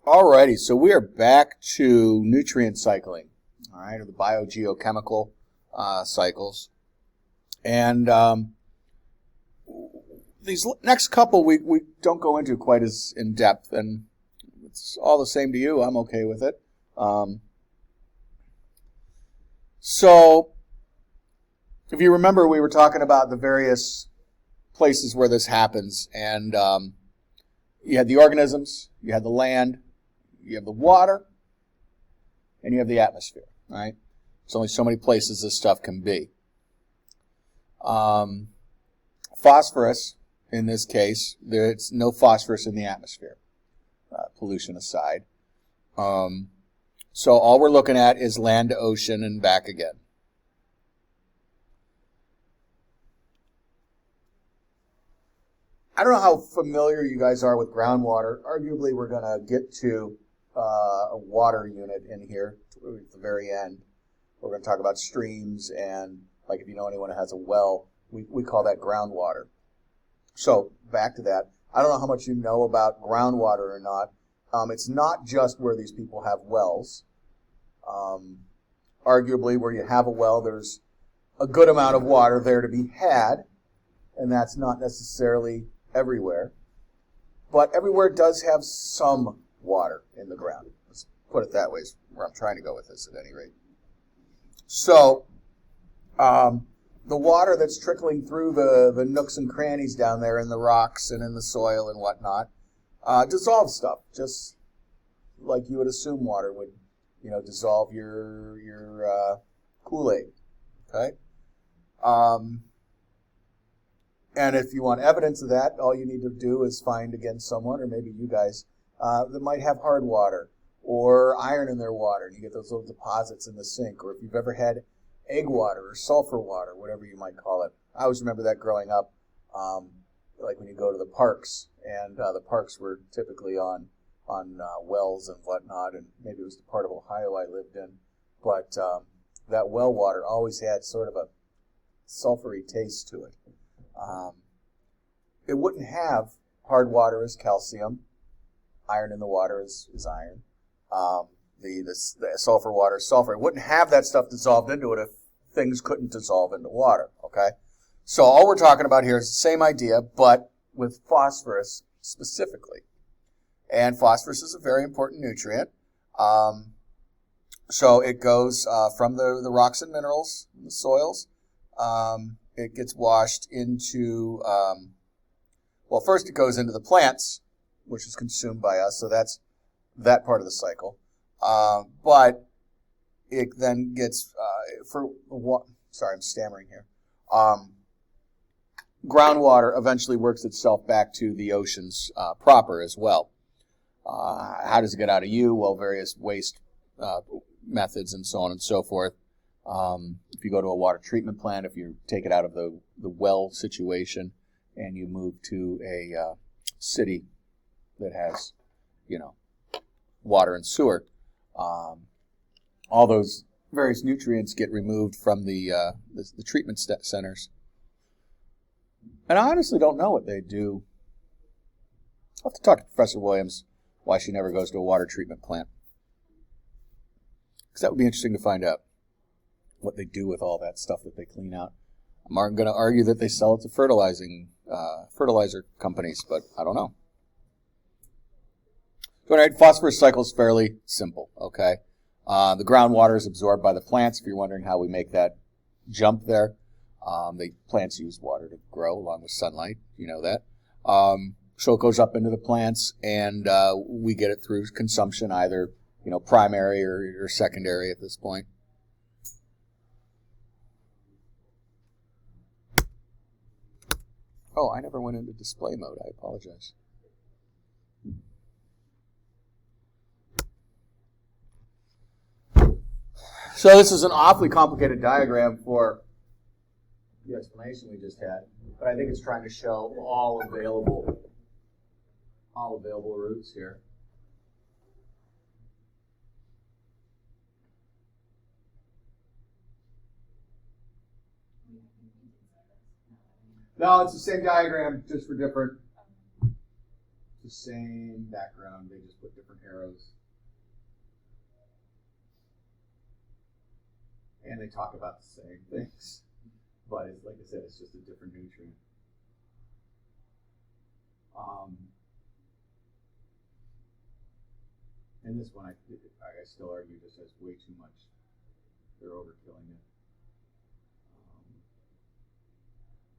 Alrighty, so we are back to nutrient cycling, all right, or the biogeochemical cycles. And these next couple we don't go into quite as in depth, and it's all the same to you. I'm okay with it. So if you remember, we were talking about the various places where this happens, and you had the organisms, you had the land, you have the water, and you have the atmosphere, right? There's only so many places this stuff can be. Phosphorus, in this case, there's no phosphorus in the atmosphere, pollution aside. So all we're looking at is land to ocean and back again. I don't know how familiar you guys are with groundwater. Arguably, we're going to get to a water unit in here at the very end. We're going to talk about streams, and like if you know anyone who has a well, we call that groundwater. So back to that. I don't know how much you know about groundwater or not. It's not just where these people have wells. Arguably, where you have a well, there's a good amount of water there to be had, and that's not necessarily everywhere. But everywhere does have some water in the ground. Let's put it that way, is where I'm trying to go with this at any rate. So the water that's trickling through the nooks and crannies down there in the rocks and in the soil and whatnot dissolves stuff, just like you would assume water would, dissolve your Kool-Aid. Okay? And if you want evidence of that, all you need to do is find, again, someone, or maybe you guys, that might have hard water or iron in their water, and you get those little deposits in the sink. Or if you've ever had egg water or sulfur water, whatever you might call it. I always remember that growing up, like when you go to the parks, and the parks were typically on wells and whatnot, and maybe it was the part of Ohio I lived in. But that well water always had sort of a sulfury taste to it. It wouldn't have hard water as calcium. Iron in the water is iron. The sulfur water is sulfur. It wouldn't have that stuff dissolved into it if things couldn't dissolve into water, okay? So all we're talking about here is the same idea, but with phosphorus specifically. And phosphorus is a very important nutrient. So it goes from the rocks and minerals, the soils. It gets washed into, first it goes into the plants, which is consumed by us, so that's that part of the cycle. But it then gets, I'm stammering here. Groundwater eventually works itself back to the oceans proper as well. How does it get out of you? Well, various waste methods and so on and so forth. If you go to a water treatment plant, if you take it out of the well situation and you move to a city that has, water and sewer, all those various nutrients get removed from the treatment centers. And I honestly don't know what they do. I'll have to talk to Professor Williams why she never goes to a water treatment plant. Because that would be interesting to find out what they do with all that stuff that they clean out. I'm going to argue that they sell it to fertilizer companies, but I don't know. So, all right, phosphorus cycle is fairly simple, okay? The groundwater is absorbed by the plants, if you're wondering how we make that jump there. The plants use water to grow along with sunlight, you know that. So it goes up into the plants, and we get it through consumption, either primary or secondary at this point. Oh, I never went into display mode. I apologize. So this is an awfully complicated diagram for the explanation we just had, but I think it's trying to show all available routes here. No, it's the same diagram, just for different the same background, they just put different arrows. And they talk about the same things. But it's, like I said, it's just a different nutrient. And this one, I still argue just has way too much. They're overkilling it.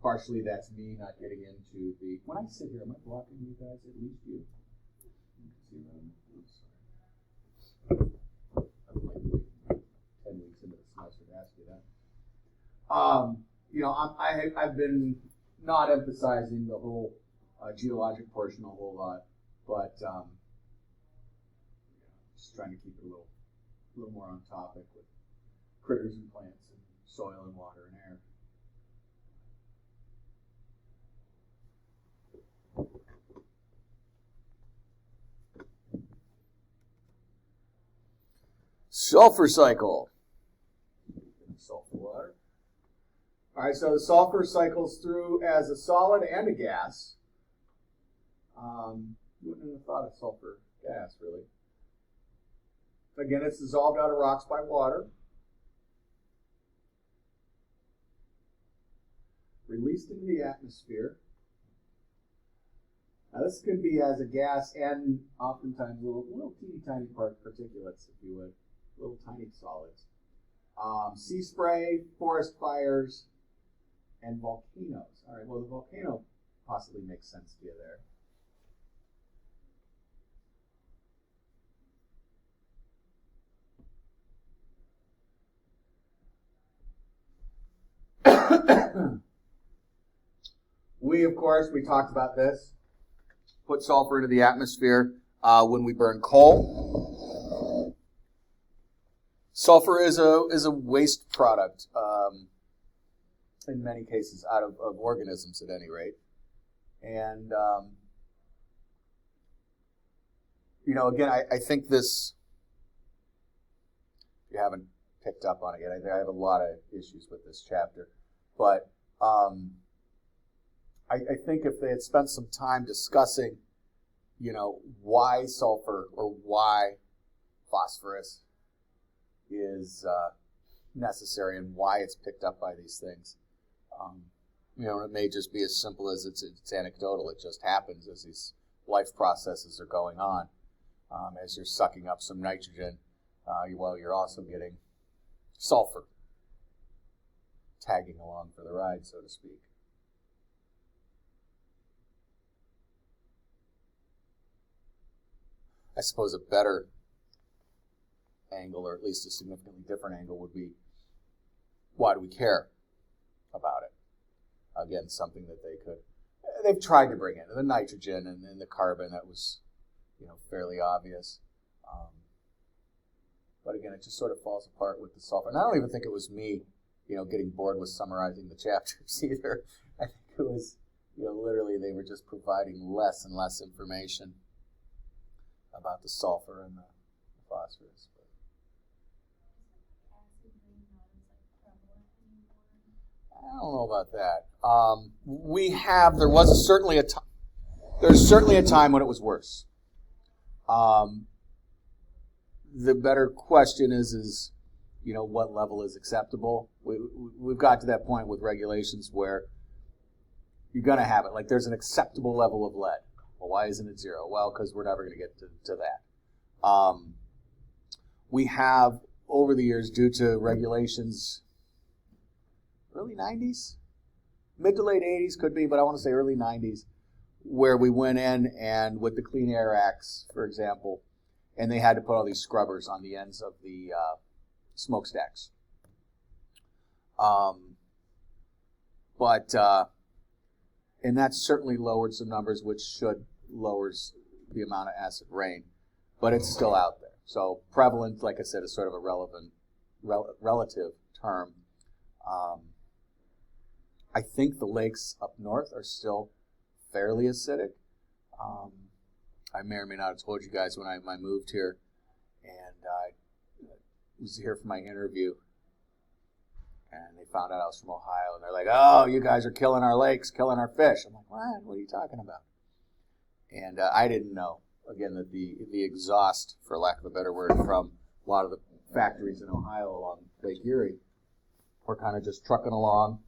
Partially, that's me not getting into the. When I sit here, am I blocking you guys? At least you. You can see around. I'm like 10 weeks into the semester to ask you that. I've been not emphasizing the whole geologic portion a whole lot, but just trying to keep it a little more on topic with critters and plants and soil and water and air. Sulfur cycle. Sulfur water. All right, so the sulfur cycles through as a solid and a gas. You wouldn't have thought of sulfur gas, really. Again, it's dissolved out of rocks by water. Released into the atmosphere. Now, this could be as a gas and oftentimes little teeny tiny particulates, if you would. Little tiny solids. Sea spray, forest fires, and volcanoes. All right, well, the volcano possibly makes sense to you there. We talked about this. Put sulfur into the atmosphere when we burn coal. Sulfur is a waste product, in many cases, out of organisms at any rate. And, again, I think this, if you haven't picked up on it yet, I have a lot of issues with this chapter. But I think if they had spent some time discussing, why sulfur or why phosphorus is necessary and why it's picked up by these things. It may just be as simple as it's anecdotal. It just happens as these life processes are going on. As you're sucking up some nitrogen, you're also getting sulfur tagging along for the ride, so to speak. I suppose a better angle, or at least a significantly different angle, would be, why do we care about it? Again, something that they've tried to bring in. The nitrogen and the carbon, that was, fairly obvious. But again, it just sort of falls apart with the sulfur. And I don't even think it was me, getting bored with summarizing the chapters either. I think it was, literally they were just providing less and less information about the sulfur and the phosphorus. I don't know about that. There's certainly a time when it was worse. The better question is what level is acceptable? We've got to that point with regulations where you're going to have it. Like, there's an acceptable level of lead. Well, why isn't it 0? Well, because we're never going to get to that. We have, over the years, due to regulations, early 90s? Mid to late 80s could be, but I want to say early 90s, where we went in and with the Clean Air Acts, for example, and they had to put all these scrubbers on the ends of the smokestacks. And that certainly lowered some numbers, which lowers the amount of acid rain, but it's still out there. So prevalent, like I said, is sort of a relative term. I think the lakes up north are still fairly acidic. I may or may not have told you guys when I moved here, and I was here for my interview, and they found out I was from Ohio, and they're like, "Oh, you guys are killing our lakes, killing our fish." I'm like, "What? What are you talking about?" And I didn't know, again, that the exhaust, for lack of a better word, from a lot of the factories in Ohio along Lake Erie were kind of just trucking along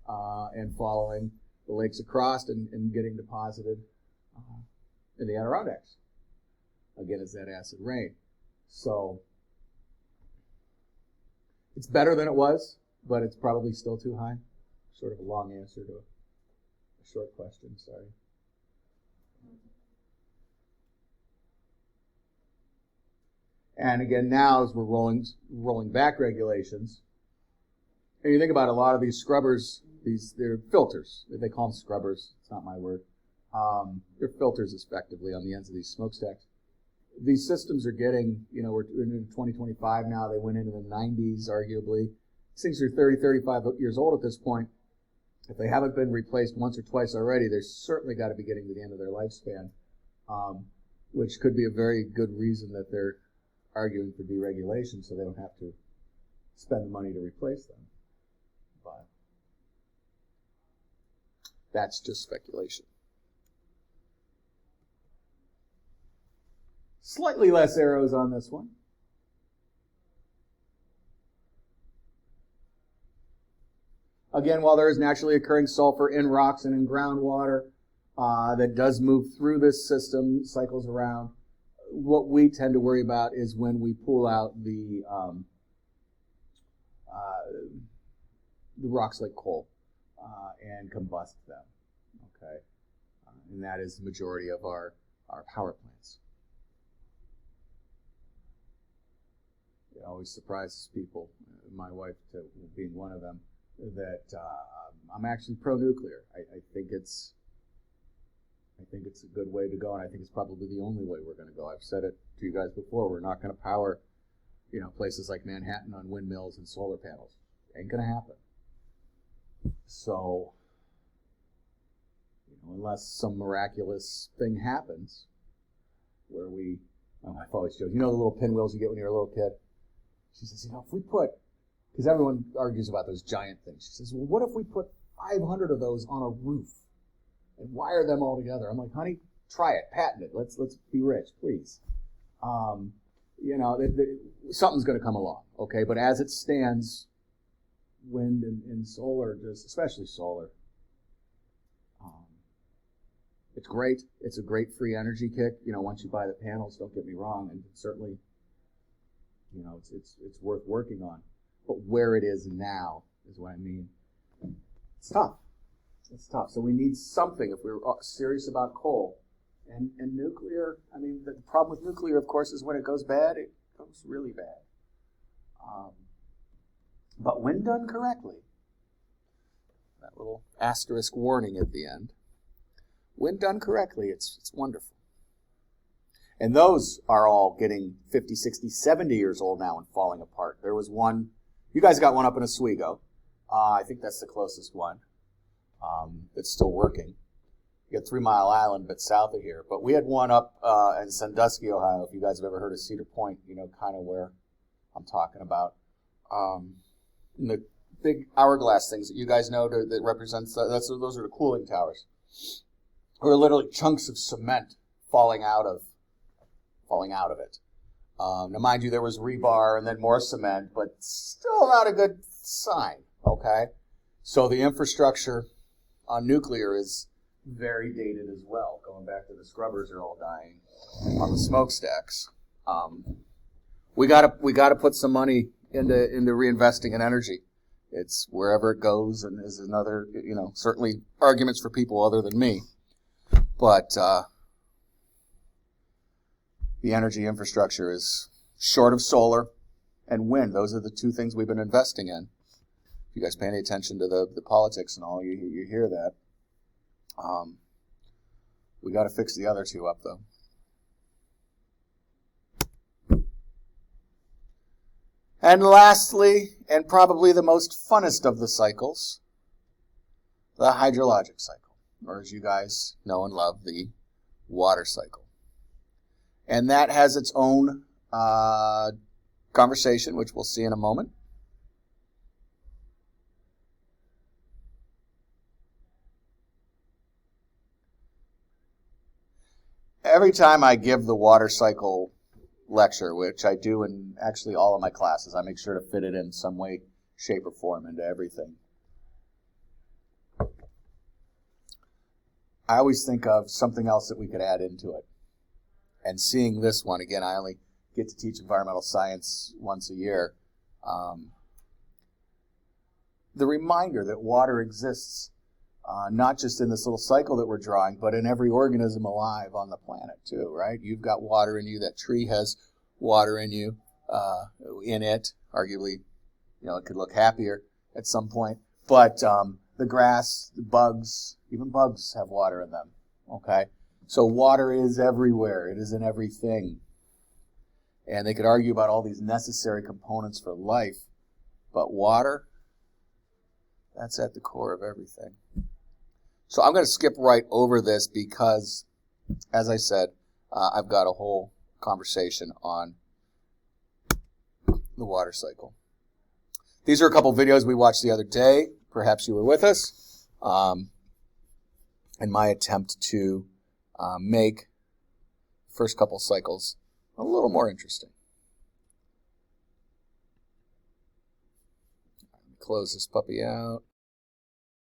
and following the lakes across and getting deposited in the Adirondacks. Again, it's that acid rain. So it's better than it was, but it's probably still too high. Sort of a long answer to a short question, sorry. And again, now as we're rolling back regulations, and you think about a lot of these scrubbers, they're filters. They call them scrubbers. It's not my word. They're filters, effectively, on the ends of these smokestacks. These systems are getting, we're in 2025 now. They went into the 90s, arguably. These things are 30, 35 years old at this point. If they haven't been replaced once or twice already, they're certainly got to be getting to the end of their lifespan, which could be a very good reason that they're arguing for deregulation, so they don't have to spend the money to replace them. But that's just speculation. Slightly less arrows on this one. Again, while there is naturally occurring sulfur in rocks and in groundwater that does move through this system, cycles around, what we tend to worry about is when we pull out the rocks like coal and combust them. Okay, and that is the majority of our power plants. It always surprises people, my wife being one of them, that I'm actually pro-nuclear. I think it's a good way to go, and I think it's probably the only way we're going to go. I've said it to you guys before. We're not going to power, places like Manhattan on windmills and solar panels. Ain't going to happen. So, unless some miraculous thing happens, where my wife always jokes, the little pinwheels you get when you're a little kid. She says, if we put, because everyone argues about those giant things. She says, well, what if we put 500 of those on a roof and wire them all together? I'm like, honey, try it, patent it. Let's be rich, please. Something's going to come along, okay? But as it stands, wind and solar, especially solar, it's great. It's a great free energy kick. Once you buy the panels, don't get me wrong, and certainly, it's worth working on. But where it is now is what I mean. It's tough. It's tough. So we need something if we're serious about coal. And nuclear, the problem with nuclear, of course, is when it goes bad, it goes really bad. But when done correctly, that little asterisk warning at the end, when done correctly, it's wonderful. And those are all getting 50, 60, 70 years old now and falling apart. There was one, you guys got one up in Oswego. I think that's the closest one. That's still working. You got 3 Mile Island, but south of here. But we had one up in Sandusky, Ohio. If you guys have ever heard of Cedar Point, kind of where I'm talking about. And the big hourglass things that you guys know that represents those are the cooling towers. Or literally chunks of cement falling out of it. Now, mind you, there was rebar and then more cement, but still not a good sign. Okay, so the infrastructure on nuclear is very dated as well. Going back to the scrubbers are all dying on the smokestacks. We gotta put some money into reinvesting in energy. It's wherever it goes, and there's another, certainly arguments for people other than me, but the energy infrastructure is short of solar and wind. Those are the two things we've been investing in. If you guys pay any attention to the politics and all, you hear that. We got to fix the other two up, though. And lastly, and probably the most funnest of the cycles, the hydrologic cycle, or as you guys know and love, the water cycle. And that has its own conversation, which we'll see in a moment. every time I give the water cycle lecture, which I do in actually all of my classes, I make sure to fit it in some way, shape, or form into everything. I always think of something else that we could add into it. And seeing this one, again, I only get to teach environmental science once a year. The reminder that water exists, not just in this little cycle that we're drawing, but in every organism alive on the planet too, right? You've got water in you. That tree has water in you, in it. Arguably, it could look happier at some point. But the grass, the bugs, even bugs have water in them, okay? So water is everywhere. It is in everything. And they could argue about all these necessary components for life, but water, that's at the core of everything. So I'm going to skip right over this because, as I said, I've got a whole conversation on the water cycle. These are a couple videos we watched the other day. Perhaps you were with us. In my attempt to make the first couple cycles a little more interesting. Close this puppy out.